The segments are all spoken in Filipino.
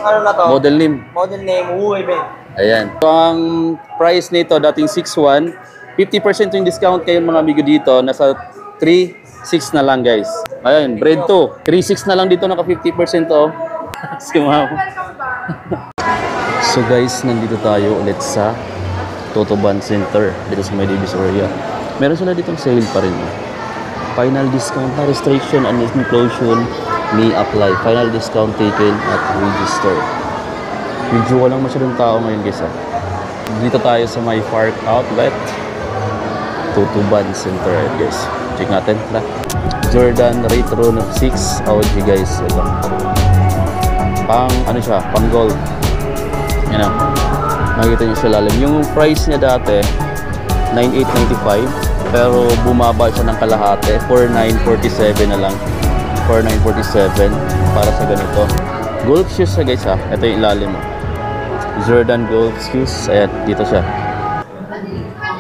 ano na to? Model name. Model name, Huawei Ben. Ayan. So, ang price nito, dating 6,1. 50% yung discount kayo mga amigo dito. Nasa 3,600 na lang guys. Ayan, bread to. 3,600 na lang dito, naka 50% to. Si ma'am. So guys, nandito tayo ulit sa Totoban Center. Dito sa May Divisoria. Meron sila ditong sale pa rin. Final discount na restriction and inclusion may apply. Final discount taken at register. Medyo walang masyadong tao ngayon guys. Dito tayo sa may Park Outlet Totoban Center guys. Check natin. Jordan Retro 6 OG guys. Ito. Pang ano siya? Pang gold. Yan o. Makikita nyo sa lalim. Yung price niya dati 9,895 pero bumaba siya ng kalahati. 4,947 na lang. 4,947 para sa ganito. Golf shoes siya guys ha. Ito yung ilalim mo. Jordan Golf shoes. Ayan, dito siya.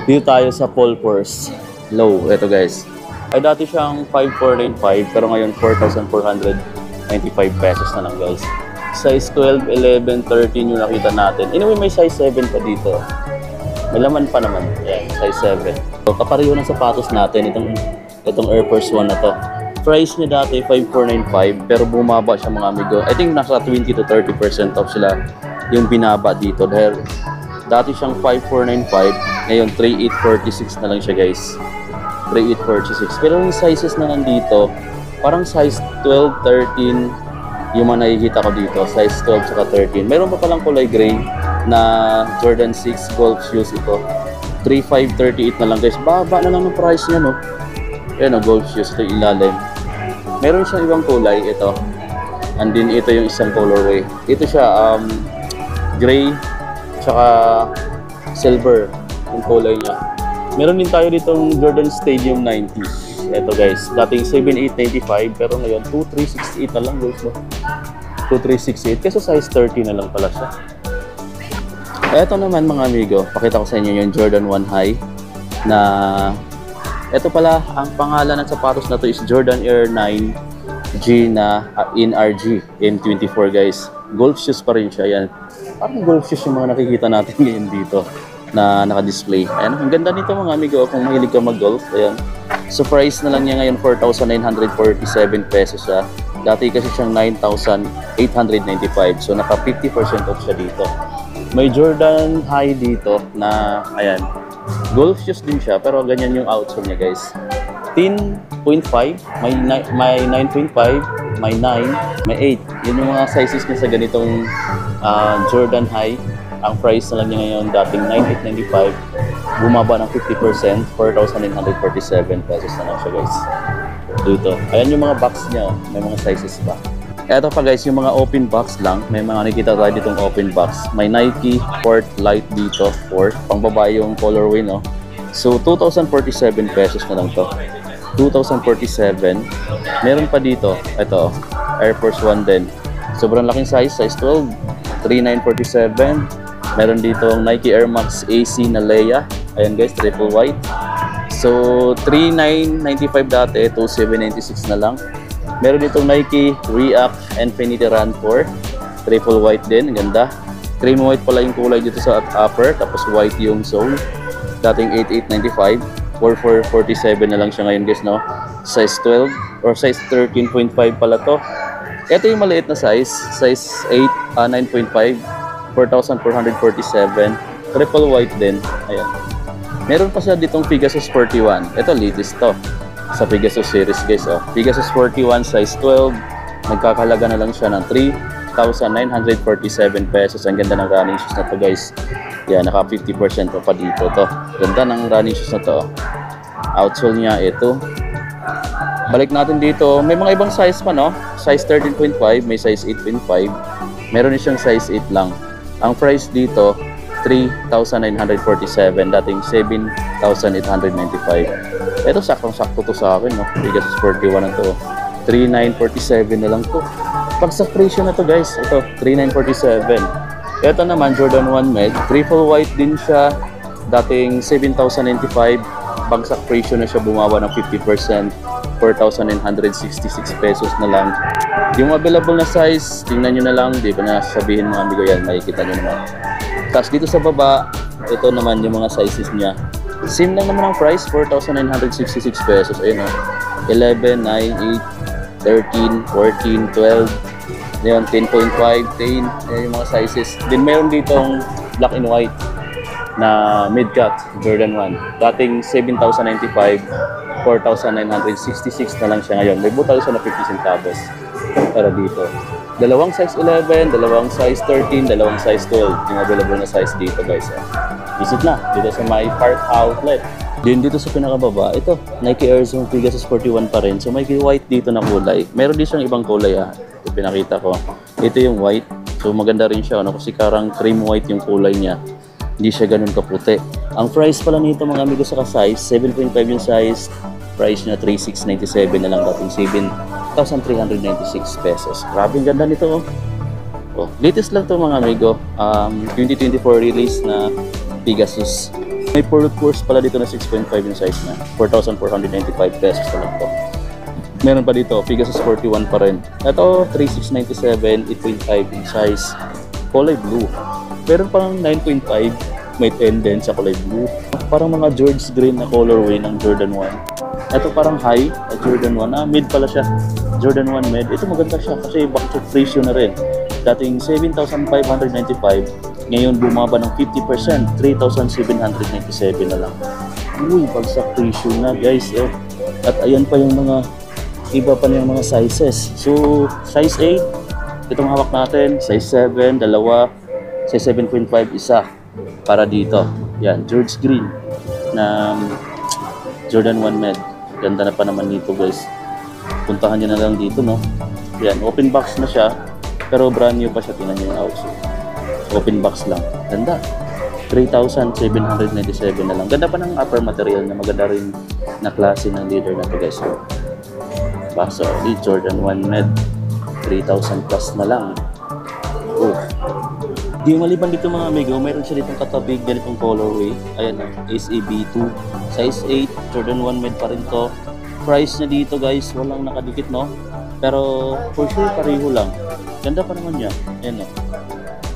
Dito tayo sa Paul Purse Low. Ito guys. Ay dati siyang 5,495 pero ngayon 4,495 pesos na lang guys. Size 12, 11, 13 yung nakita natin. Anyway, may size 7 pa dito. May laman pa naman. Ayan, size 7. So, kapareho ng sapatos natin. Itong Air Force 1 na to. Price niya dati 5,495 pero bumaba siya mga amigo. I think nasa 20 to 30% off sila yung binaba dito dahil dati siyang 5,495 ngayon 3,846 na lang siya guys. 3,846 pero yung sizes na nandito parang size 12, 13 yung mga nakikita ko dito, size 12 saka 13. Meron pa palang kulay gray na Jordan 6 golf shoes ito. 3,538 na lang guys. Baba na lang ng price niya no. Ayan o, golf shoes. Ito yung ilalim. Meron siyang ibang kulay. Ito. And then ito yung isang colorway. Ito siya gray tsaka silver yung kulay niya. Meron din tayo ditong Jordan Stadium 90. Ito guys. Dating 7,895 pero ngayon 2,368 na lang guys no. 2,368 kasi size 30 na lang pala siya. Ito naman mga amigo, pakita ko sa inyo yung Jordan 1 High na ito pala, ang pangalan ng sapatos na to is Jordan Air 9G na NRG M24 guys. Golf shoes pa rin siya yan. Parang golf shoes yung mga nakikita natin ngayon dito na naka-display. Ayan, ang ganda nito mga amigo kung mahilig ka mag-golf. Ayan. So price na lang niya ngayon 4,947 pesos siya. Dati kasi siyang 9,895. So naka 50% off siya dito. May Jordan High dito na, ayan, golf shoes din siya, pero ganyan yung outsole niya guys. 10.5, may 9.5, may 9, may 8. Yun yung mga sizes niya sa ganitong Jordan High. Ang price na lang niya ngayon, dating 9,895, bumaba ng 50%, 4,947 pesos na lang siya guys. Dito. Ayan yung mga box niya, may mga sizes ba. Ito pa guys, yung mga open box lang. May mga nakikita tayo ditong open box. May Nike Sport Light dito for pang babae yung colorway no. So 2,047 pesos na lang to. 2,047. Meron pa dito. Ito, Air Force 1 din. Sobrang laking size, size 12. 3,947. Meron dito Nike Air Max AC na Leia. Ayan guys, triple white. So 3,995 dati, 2,796 na lang. Meron ditong Nike React Infinity Run 4. Triple white din. Ang ganda. Cream white pala yung kulay dito sa upper. Tapos white yung sole. Dating 8,895. 4,447 na lang siya ngayon guys no. Size 12 or size 13.5 pala to. Ito yung maliit na size. Size 9.5. 4,447. Triple white din. Ayan. Meron pa siya ditong Pegasus 41. Ito latest to. Sa Pegasus series guys oh. Pegasus 41 size 12, nagkakalaga na lang siya ng 3,947 pesos. Ang ganda ng running shoes na to guys. Yan, naka 50% pa dito to. Ganda ng running shoes na to. Outsole niya ito. Balik natin dito, may mga ibang size pa no. Size 13.5, may size 8.5. Meron din siyang size 8 lang. Ang price dito 3,947, dating 7,895. Ito saktong-sakto to sa akin, no? Pegasus 41 na to. 3,947 na lang to. Pag-sa presyo na to guys, ito 3,947. Ito naman Jordan 1 Med, triple white din siya. Dating 7,095. Pag-sa presyo na siya bumaba ng 50%. 4,966 pesos na lang. Yung available na size, tingnan nyo na lang, di ba na sabihin mga amigo yan, makikita nyo naman. Tapos dito sa baba, ito naman yung mga sizes niya. Same lang naman ang price, 4,966 pesos. Ayun o, 11, 9, 8, 13, 14, 12, yun, 10.5, 10, ayun yung mga sizes. Then meron ditong black and white na mid-cut Jordan 1. Dating 7,095, 4,966 na lang siya ngayon. May butal siya na 50 centavos para dito. Dalawang size 11, dalawang size 13, dalawang size 12 yung available na size dito guys. Visit na dito sa my Park Outlet. Din dito sa pinakababa, ito Nike Air Zoom Pegasus 41 pa rin. So may white dito na kulay. Meron din siyang ibang kulay Ito pinakita ko. Ito yung white. So maganda rin siya kasi karang cream white yung kulay niya. Hindi siya ganun kaputi. Ang price pala nito mga amigo sa size, 7.5 yung size. Price niya 3,697 na lang, dating 7,396 pesos. Grabe ang ganda nito latest lang to mga amigo. 2024 release na Pegasus. May purse pala dito na 6.5 yung size na 4,495 pesos na lang to. Meron pa dito Pegasus 41 pa rin. Ito 3,697, 8.5 yung size. Kulay blue. Meron pang 9.5, may 10 din sa kulay blue. Parang mga George Green na colorway ng Jordan 1. Ito parang high na Jordan 1. Mid pala siya. Jordan 1 mid. Ito maganda siya kasi bakit presyo na rin. Dating 7,595. Ngayon bumaba ng 50%, 3,797 na lang. Uy, bagsak presyo na guys. At ayan pa yung mga iba pa yung mga sizes. So, size 8, itong hawak natin. Size 7, dalawa. Size 7.5, isa. Para dito. Yan, George Green na Jordan 1 Med. Ganda na pa naman dito guys. Puntahan nyo na lang dito Yan, open box na siya. Pero brand new pa siya. Tingnan nyo yung outsole. Open box lang. Ganda. 3,797 na lang. Ganda pa ng upper material na maganda rin na klase ng leather na to guys. So, Jordan 1 Med. 3,000 plus na lang. Di maliban dito mga amigo, mayroon siya ditong katabig, ganitong colorway. Ayan SAB2. Size 8, Jordan 1 Med pa rin to. Price niya dito guys, walang nakadikit Pero for sure pareho lang. Ganda pa naman niya. Ayan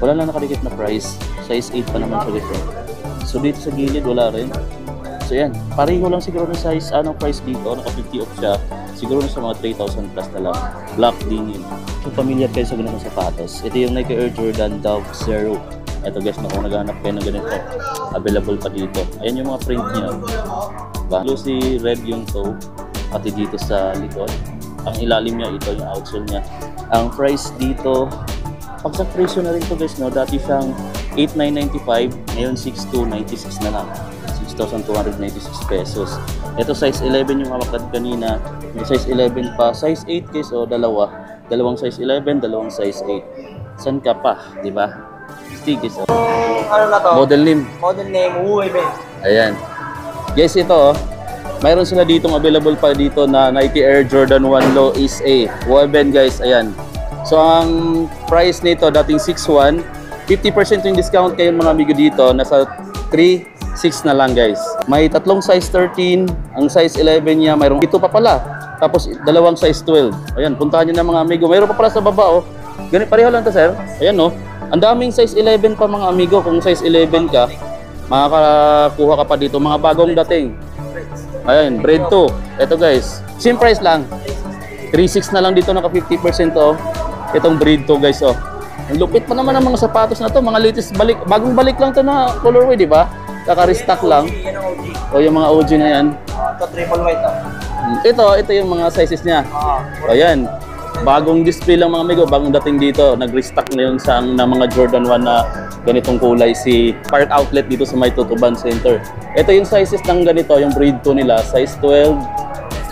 wala lang nakadikit na price. Size 8 pa naman siya guys. So dito sa gilid wala rin. So yan, pareho lang siguro ng size. Anong price dito? Naka 50 off siya. Siguro na sa mga 3,000 plus na lang. Black din yun. Kung familiar kayo sa ganitong sapatos, ito yung Nike Air Jordan Dove Zero. Ito guys, kung naghahanap kayo ng ganito, available pa dito. Ayan yung mga print niya. Lucy red yung toe, pati dito sa likod. Ang ilalim niya, ito yung outsole niya. Ang price dito, pagsak presyo na rin to guys, dati siyang 8,995, ngayon 6,296 na lang. 6,296 pesos. Ito size 11 yung hawak kanina. May size 11 pa. Size 8 guys, dalawa. Dalawang size 11, dalawang size 8. San ka pa, di ba? Guys, ano na to? Model name. Model name, UAB. Ayan. Guys, ito mayroon sila ditong available pa dito na Nike Air Jordan 1 Low Ace A. Woven guys, ayan. So ang price nito dating 6,1. 50% yung discount kayo mga amigo dito. Nasa 3,600 na lang guys. May tatlong size 13. Ang size 11 niya, mayroong ito pa pala. Tapos dalawang size 12. Ayan, puntahan nyo na mga amigo. Mayroon pa pala sa baba Ganito, pareho lang to sir. Ayan ang daming size 11 pa mga amigo. Kung size 11 ka, makakakuha ka pa dito. Mga bagong dating. Ayan, bread 2. Ito guys, same price lang. 3,600 na lang dito, naka 50% Itong breed 2 guys Ang lupit pa naman ng mga sapatos na to. Mga latest balik. Bagong balik lang to na colorway, di ba? Kaka-restock lang. Yung mga OG na yan. Ito triple white Ito yung mga sizes niya. Ayan. Bagong display lang mga amigo, bagong dating dito. Nag-restock na yun sa mga Jordan 1 na ganitong kulay si Park Outlet dito sa may Tutuban Center. Ito yung sizes ng ganito, yung breed 2 nila, size 12.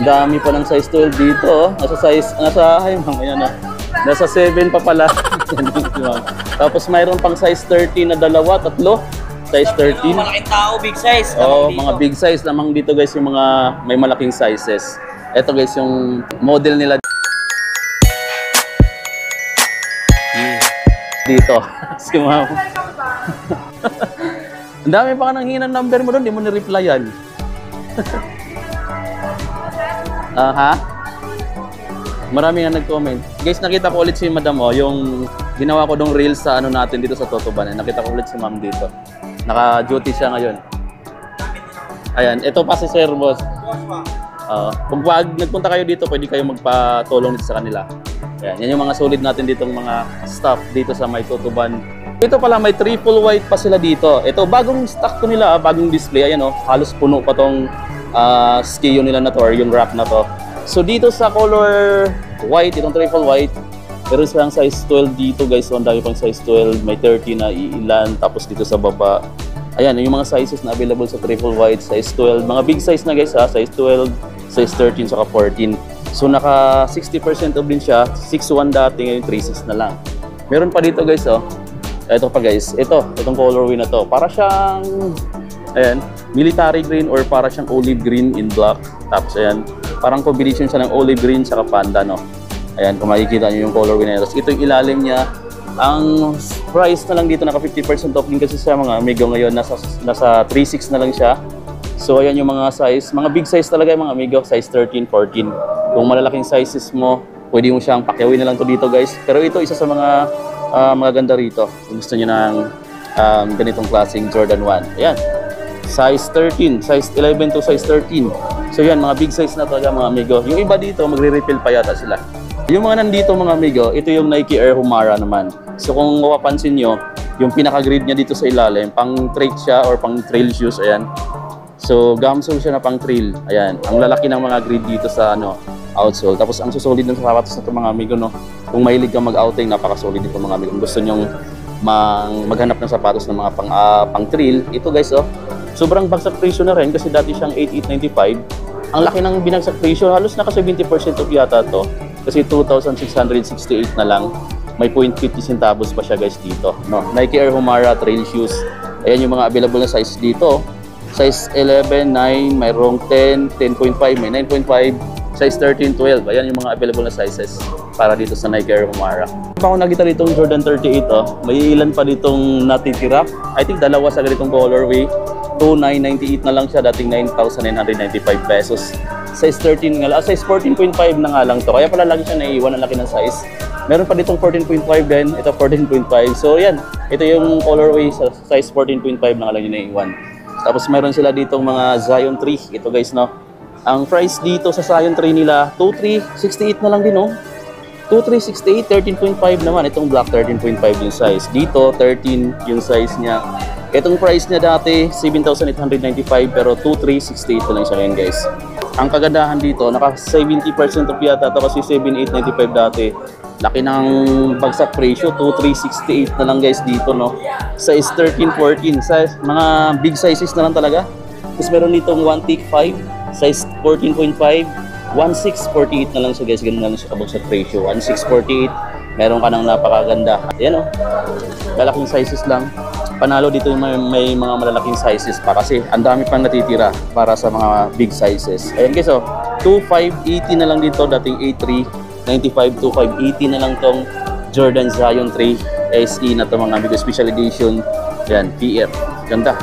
Dami pa ng size 12 dito. Nasa 7 pa pala. Tapos mayroon pang size 13 na dalawa, tatlo. Size 13. Malaking tao, big size. Mga big size lamang dito guys, yung mga may malaking sizes. Ito guys, yung model nila dito. Si ma'am. Ang dami pa ka nang hinang number mo doon, di mo ni-replyan. Ha? Marami na nag-comment. Guys, nakita ko ulit si Madam yung ginawa ko dong reels sa ano natin dito sa Totoban. Nakita ko ulit si Ma'am dito. Naka-duty siya ngayon. Ayan, ito pa si Sir Boss. Kung pag nagpunta kayo dito, pwede kayo magpatulong dito sa kanila. Ayan, yan yung mga solid natin ditong mga staff dito sa may Totoban. Ito pala, may triple white pa sila dito. Ito, bagong stock to nila, bagong display. Ayan halos puno pa tong SKU nila na to, or yung rack na to. So dito sa color white, itong triple white, meron silang size 12 dito guys. So ang dami pang size 12, may 30 na ilan, tapos dito sa baba. Ayan, yung mga sizes na available sa triple white, size 12. Mga big size na guys size 12, size 13, saka 14. So naka 60% off din siya, 6.1 dati, ngayon 3.6 na lang. Meron pa dito guys Ito pa guys, itong colorway na to. Para siyang, ayan, military green or para siyang olive green in black. Tapos ayan, parang combination siya ng olive green saka panda, no? Ayan, kung makikita nyo yung colorway na yun. Tapos ito yung ilalim niya. Ang price na lang dito, naka 50% off din kasi sa mga Amigo ngayon. Nasa 3.6 na lang siya. So ayan yung mga size. Mga big size talaga yung mga Amigo, size 13, 14. Kung malalaking sizes mo, pwede mo siyang pakyawin na lang to dito guys. Pero ito, isa sa mga maganda rito. Kung gusto nyo ng ganitong klaseng Jordan 1. Ayan. Size 13, size 11 to size 13. So yan, mga big size na talaga mga Amigo. Yung iba dito, magre-refill pa yata sila. Yung mga nandito mga Amigo, ito yung Nike Air Humara naman. So kung mapapansin nyo, yung pinaka-grade niya dito sa ilalim, pang trek siya or pang trail shoes, ayan. So gumsole siya na pang trail. Ayan, ang lalaki ng mga grade dito sa outsole. Tapos ang susolid ng sapatos na ito mga Amigo, no? Kung mahilig kang mag-outing, napaka-solid dito mga Amigo. Kung gusto nyong maghanap ng sapatos ng mga pang trail, ito guys, sobrang bagsak presyo na rin kasi dati siyang 8,895. Ang laki ng binagsak presyo, halos naka 70% off yata to. Kasi 2,668 na lang. May 0.50 centavos pa siya guys dito, no? Nike Air Humara trail shoes. Ayan yung mga available na size dito. Size 11, 9, mayroong 10, 10.5, may 9.5, size 13, 12. Ayan yung mga available na sizes para dito sa Nike Air Humara. Pa ako nakita ditong Jordan 38, may ilan pa ditong natitira. I think dalawa sa ganitong colorway. 2,998 na lang siya, dating 9,995 pesos. Size 13 nga lang, size 14.5 na nga lang to. Kaya pala lagi siya naiiwan ang laki ng size. Meron pa ditong 14.5 din, ito 14.5. So yan, ito yung colorway sa size 14.5 na nga lang yung naiiwan. Tapos meron sila ditong mga Zion 3. Ito guys, no? Ang price dito sa Zion 3 nila, 2,368 na lang din, no? 2,368, 13.5 naman. Itong black, 13.5 yung size. Dito, 13 yung size niya. Itong price niya dati, 7,895 pero 2,368 na lang siya ngayon guys. Ang kagandahan dito, naka 70% off yata ito kasi 7,895 dati. Laki ng bagsak presyo, 2,368 na lang guys dito, no? Size 13, 14, size, mga big sizes na lang talaga. Tapos meron ditong 1 tick 5, size 14.5, 1,648 na lang siya guys, ganun na lang siya kabagsak presyo, 1,648. Meron ka ng napakaganda. Ayan lalaking sizes lang. Panalo dito yung may mga malalaking sizes pa kasi ang dami pang natitira para sa mga big sizes. Ayan guys, 2,580 na lang dito, dating 8,395, 2,580 na lang tong Jordan Zion 3 SE na to mga Amigo, special edition. Ayan, PF. Ganda.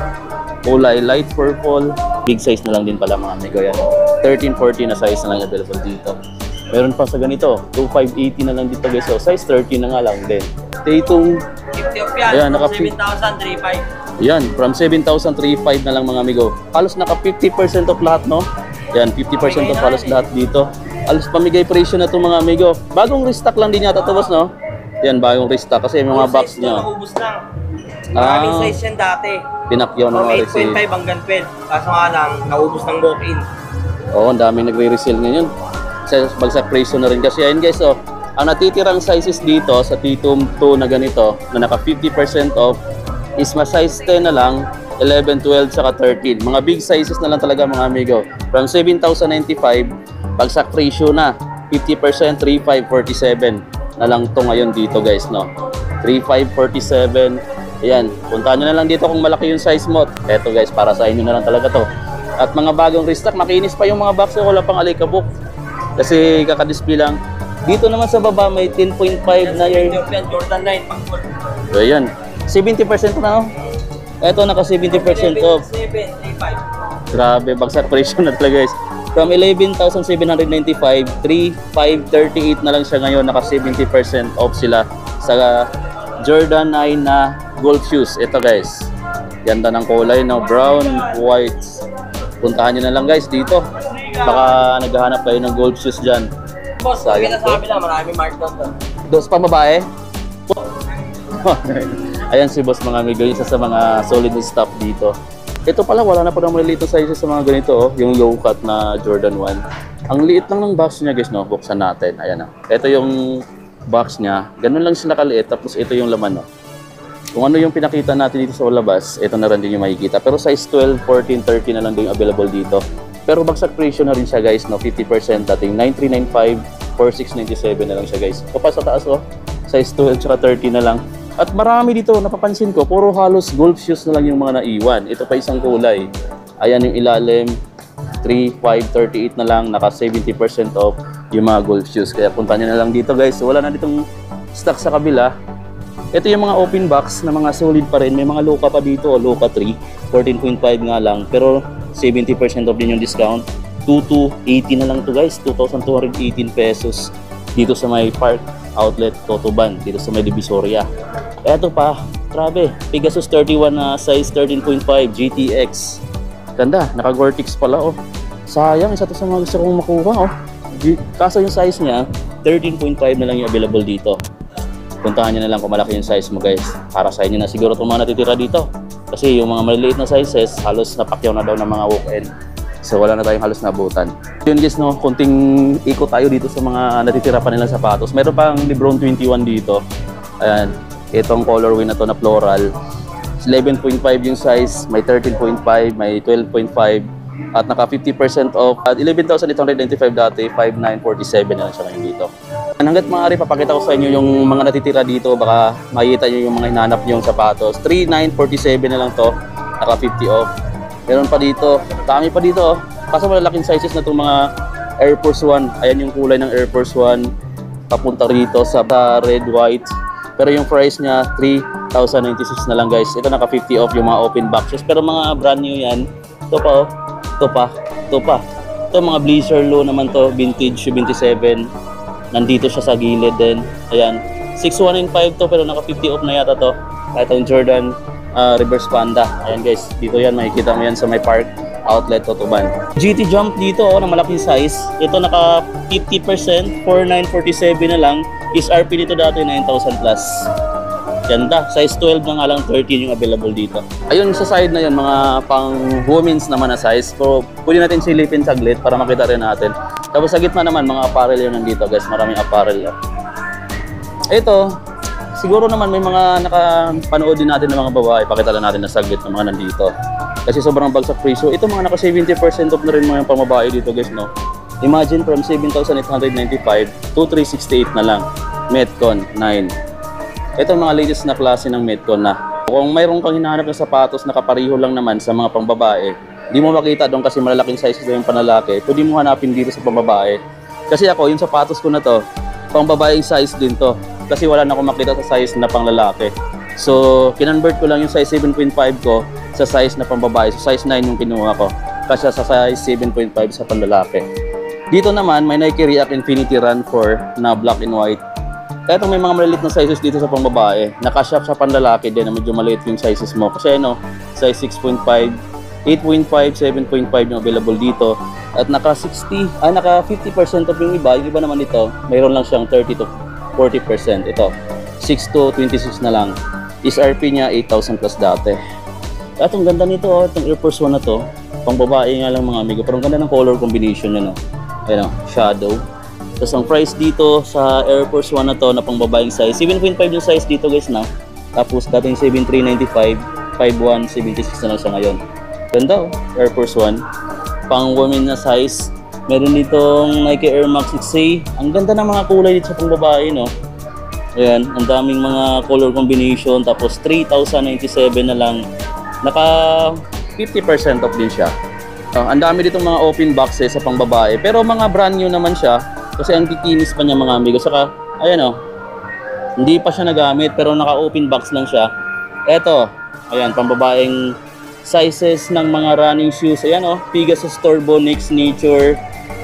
Kulay light purple. Big size na lang din pala mga Amigo yan. 13, 14 na size na lang available dito. Meron pa sa ganito, 2,580 na lang dito guys. So, size 13 na nga lang din. Tatum. 50 off yan, Ayan, 7,305. Yan, from 7,305 na lang mga Amigo. Halos naka 50% off lahat, no? Yan, 50% off halos lahat dito. Halos pamigay presyo na itong mga Amigo. Bagong restock lang din yata ito, boss, no? Yan, bagong restock kasi yung mga box niya. Naubos lang. Maraming size yan dati. Pinakyaw na nga From 8.5 hanggang 12. Kaso nga lang, naubos ng walk-in. Oo, ang daming nagre-resell ngayon. Bagsak presyo na rin kasi. Ayun guys, ang natitirang sizes dito sa Tatum 2 na ganito, na naka 50% off, is size 10 na lang, 11, 12, saka 13. Mga big sizes na lang talaga mga Amigo. From 7,095, bagsak presyo na. 50%, 3,547 na lang to ngayon dito guys, no? 3,547. Ayan, puntahan nyo na lang dito kung malaki yung size mo. Eto guys, para sa inyo na lang talaga to. At mga bagong restock, makinis pa yung mga box, wala pang alikabok. Kasi kaka-display lang. Dito naman sa baba may 10.5 na year. Jordan 9 pang full. So ayan, 70% na, no? Eto naka 70% off. 7,305. Grabe, bagsak presyo na talaga guys. From 11,795, 3,538 na lang siya ngayon. Naka 70% off sila sa Jordan 9 na gold shoes. Ito guys, ganda ng kulay, no? Brown, white. Puntahan nyo na lang guys dito. Baka naghahanap kayo ng gold shoes dyan. Boss, Sayang kita sa amin lang, maraming markdown to. Dos pang babae? Ayan si boss mga amigo, isa sa mga solid stuff dito. Ito pala, wala na po ng maliliit na sizes sa mga ganito, oh. Yung low cut na Jordan 1. Ang liit lang ng box niya guys, no? Buksan natin. Ayan, oh. Ito yung box niya. Ganun lang siya nakaliit, tapos ito yung laman, no? Kung ano yung pinakita natin dito sa labas, ito na rin din yung makikita. Pero size 12, 14, 13 na lang din available dito. Pero bagsak presyo na rin siya guys, no? 50% dating 9395, 4697 na lang siya guys. So pa sa taas, oh. Size 12 tsaka 13 na lang. At marami dito, napapansin ko, puro halos golf shoes na lang yung mga naiwan. Ito pa isang kulay. Ayan yung ilalim, 3,538 na lang, naka 70% off yung mga golf shoes. Kaya punta nyo na lang dito guys. Wala na ditong stock sa kabila. Ito yung mga open box na mga solid pa rin. May mga Loka pa dito, Loka 3, 14.5 nga lang. Pero 70% off din yung discount. 2,280 na lang to guys, 2,218 pesos. Dito sa may Park Outlet Totoban, dito sa may Divisoria. Eto pa, grabe, Pegasus 31 na size 13.5 GTX. Ganda, naka Gore-Tex pala, oh. Sayang, isa to sa mga gusto kong makuha, oh. Kaso yung size niya, 13.5 na lang yung available dito. Puntahan nyo na lang kung malaki yung size mo guys. Para sa inyo na siguro itong mga natitira dito. Kasi yung mga maliliit na sizes, halos napakyaw na daw ng mga walk-in. So wala na tayong halos nabutan. Yun guys, no, kunting ikot tayo dito sa mga natitira pa nilang sapatos. Meron pang Lebron 21 dito. Ayan, itong colorway na to na floral. 11.5 yung size, may 13.5, may 12.5 at naka 50% off. At 11,895 dati, 5,947 na lang siya ngayon dito. Hanggat maaari, papakita ko sa inyo yung mga natitira dito. Baka makita nyo yung mga hinanap nyo yung sapatos. 3,947 na lang to, naka 50 off. Meron pa dito, dami pa dito, oh. Kaso malalaking sizes na itong mga Air Force 1. Ayan yung kulay ng Air Force 1 papunta rito sa red, white. Pero yung price niya 3,096 na lang guys. Ito naka 50 off yung mga open boxes. Pero mga brand new yan. Ito pa, oh. Ito pa. Ito mga Blazer Low naman to, vintage 27. Nandito siya sa gilid din. Ayan, 6,195 to pero naka 50 off na yata to. Kahit ang Jordan Reverse Panda. Ayan guys, dito yan, makikita mo yan sa may Park Outlet Totoban. GT Jump dito, oh, na malaking size. Ito naka 50%, 4,947 na lang. SRP dito dati 9,000 plus. Ganda, size 12 na nga lang, 13 yung available dito. Ayun sa side na yun, mga pang women's naman na size. So, pwede natin silipin saglit para makita rin natin. Tapos sa gitna naman, mga apparel yun nandito guys, maraming apparel. Oh. Ito, siguro naman may mga nakapanood din natin ng mga babae. Pakita lang natin na saglit ng mga nandito. Kasi sobrang bagsak presyo. Ito mga naka 70% off na rin mga pamabae dito guys, no? Imagine from 7,895 to 368 na lang. Metcon 9. Ito mga latest na klase ng Metcon na. Kung mayroon kang hinahanap ng sapatos na kapariho lang naman sa mga pambabae, di mo makita doon kasi malalaking sizes na yung panlalaki, pwede mo hanapin dito sa pambabae. Kasi ako, yung sapatos ko na to, pambabaeng size din to. Kasi wala na akong makita sa size na panglalaki. So, kinonvert ko lang yung size 7.5 ko sa size na pambabae. So, size 9 yung kinuha ko. Kasi sa size 7.5 sa panlalaki. Dito naman, may Nike React Infinity Run 4 na black and white. Kaya itong may mga maliit na sizes dito sa pambabae, nakashop sa panlalaki din na medyo maliit yung sizes mo. Kasi ano, size 6.5, 8.5, 7.5 yung available dito. At naka 50% of yung iba naman ito, mayroon lang siyang 30 to 40%. Ito, 6 to 26 na lang. SRP niya 8,000 plus dati. At ang ganda nito, oh, itong Air Force 1 na to, pang babae nga lang mga amigo. Pero ang ganda ng color combination niya, no? Ayan, oh, shadow. Tapos ang price dito sa Air Force 1 na to na pang babaeng size, 7.5 yung size dito guys na. Tapos dating 7,395, 5,176 na lang siya ngayon. Ganda, oh, Air Force 1. Pang women na size. Meron ditong Nike Air Max 6A. Ang ganda ng mga kulay dito sa pang babae, no? Ayan, ang daming mga color combination. Tapos 3,097 na lang. Naka 50% off din siya. Ang dami ditong mga open boxes sa pang babae. Pero mga brand new naman siya. Kasi ang kikinis pa niya mga amigo. Saka, ayan, oh, hindi pa siya nagamit pero naka-open box lang siya. Eto, ayan, pambabaeng sizes ng mga running shoes. Ayan oh, Pegasus Turbo, Next Nature,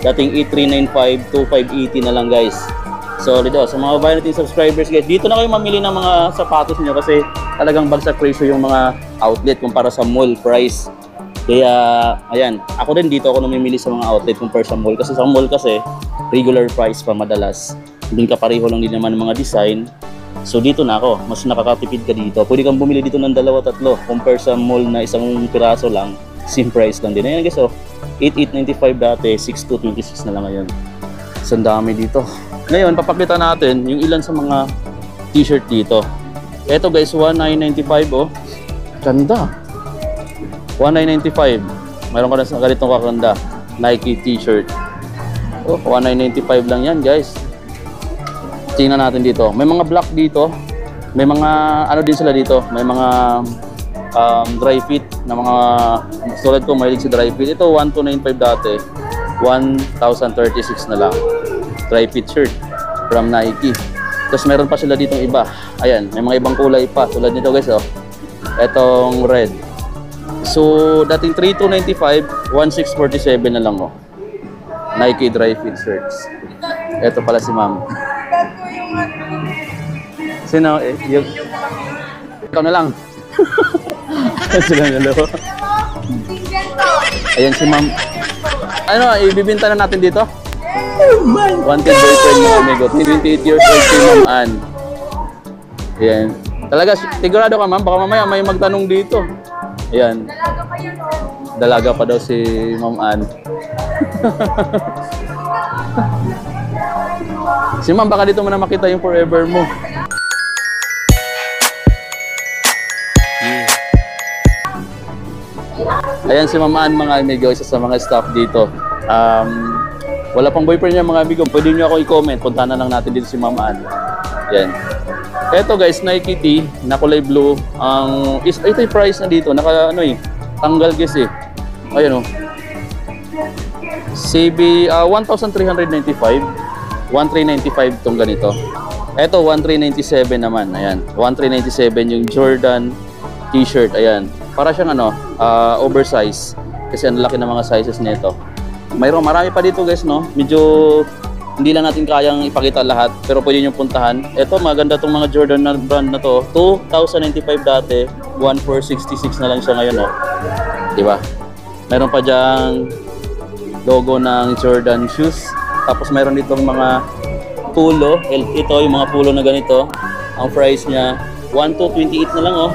dating 8395, 2580 na lang guys. So dito, sa mga bayan natin subscribers guys, dito na kayo mamili ng mga sapatos niyo kasi talagang bagsak presyo yung mga outlet kumpara sa mall price. Kaya ayan, ako din dito ako namimili sa mga outlet kumpara sa mall kasi sa mall kasi regular price pa madalas. Hindi ka pareho lang din naman ng mga design. So dito na ako, mas nakakatipid ka dito. Pwede kang bumili dito ng 2-3 compare sa mall na isang piraso lang, same price lang din. Ayan guys oh, 8895 dati, 6226 na lang ngayon. So ang dami dito. Ngayon, papakita natin yung ilan sa mga t-shirt dito. Ito guys, 1995 oh. Ganda. 1995. Mayroon ka na sa ganitong kakanda. Nike t-shirt. Oh, 1995 lang yan guys. Tingnan natin dito. May mga black dito. May mga ano din sila dito. May mga dry fit na mga tulad ko mahilig sa dry fit. Ito 1295 dati. 1036 na lang. Dry fit shirt from Nike. Tapos meron pa sila ditong iba. Ayan, may mga ibang kulay pa. Tulad nito guys oh. Etong red. So dating 3295, 1647 na lang oh. Nike dry fit shirts. Ito pala si ma'am. Sino? Ikaw na lang. Sila na lang. Ayan si ma'am. Ano, ibibinta na natin dito? Wanted boyfriend mo amigo. 28 years old si Ma'am Ann. Ayan. Talaga, sigurado ka ma'am, baka mamaya may magtanong dito. Ayan. Dalaga pa yun oh. Dalaga pa daw si Ma'am Ann. Si ma'am, baka dito mo na makita yung forever mo. Ayan si Ma'am Ann mga amigo, isa sa mga staff dito. Wala pang boyfriend niya mga amigo, pwede niyo ako i-comment. Puntahan na lang natin dito si Ma'am Ann. Yan. Eto guys, Nike T na kulay blue. Ito yung price na dito, naka ano eh, tanggal guys eh. Ayan oh. CB 1,395. 1,395 tong ganito. Eto 1,397 naman. Ayan, 1,397 yung Jordan t-shirt. Ayan. Para siyang ano, oversize. Kasi ang laki ng mga sizes nito. Marami pa dito guys, no? Medyo hindi lang natin kayang ipakita lahat, pero pwede nyo puntahan. Ito, maganda tong mga Jordan na brand na to. 2,095 dati, 1,466 na lang siya ngayon, no? Diba? Meron pa dyang logo ng Jordan shoes. Tapos meron ditong mga pulo. Ito, yung mga pulo na ganito. Ang price niya, 1,228 na lang, oh.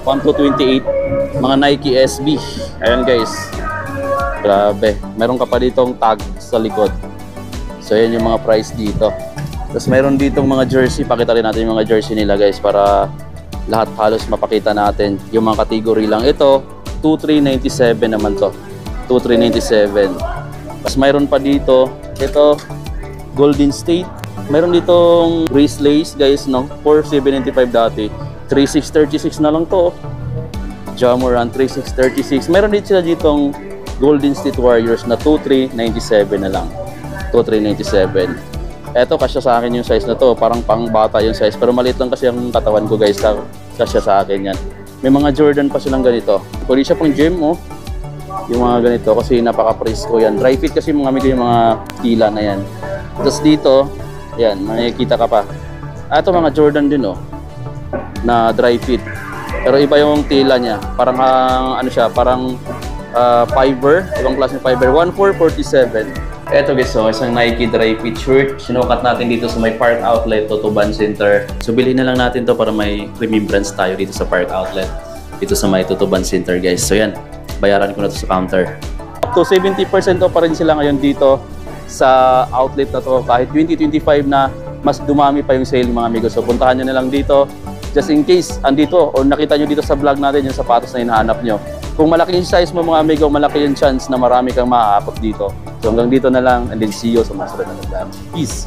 1,228. Mga Nike SB. Ayan guys. Grabe. Meron ka pa ditong tag sa likod. So yan yung mga price dito. Tapos meron ditong mga jersey. Pakita rin natin yung mga jersey nila guys para lahat halos mapakita natin. Yung mga category lang. Ito, 2,397 naman to. 2,397. Tapos meron pa dito. Ito, Golden State. Meron ditong Grace Lace guys, no? 4,795 dati. 3,636 na lang to. Jamoran 3,636. Meron din sila ditong Golden State Warriors na 2,397 na lang. 2,397. Eto, kasya sa akin yung size na to. Parang pang bata yung size. Pero maliit lang kasi ang katawan ko guys. Kasya sa akin yan. May mga Jordan pa silang ganito. Pwede siya pang gym, oh. Yung mga ganito kasi napaka-presko yan. Dry fit kasi mga amigo yung mga tila na yan. Tapos dito, yan, makikita ka pa. Ito mga Jordan din, oh. Na dry fit. Pero iba yung tila niya. Parang ano siya, parang fiber, ibang klase ng fiber. 1,447. Eto guys, so isang Nike dry fit shirt. Sinukat natin dito sa may Park Outlet, Tutuban Center. So bilhin na lang natin to para may remembrance tayo dito sa Park Outlet. Dito sa may Tutuban Center guys. So yan, bayaran ko na to sa counter. Up to 70% to pa rin sila ngayon dito sa outlet na to. Kahit 2025 na mas dumami pa yung sale mga amigo. So puntahan nyo na lang dito. Just in case, andito or nakita nyo dito sa vlog natin yung sapatos na hinahanap nyo. Kung malaki yung size mo mga amigo, malaki yung chance na marami kang maaakot dito. So hanggang dito na lang and then see you sa mga susunod na vlog. Peace!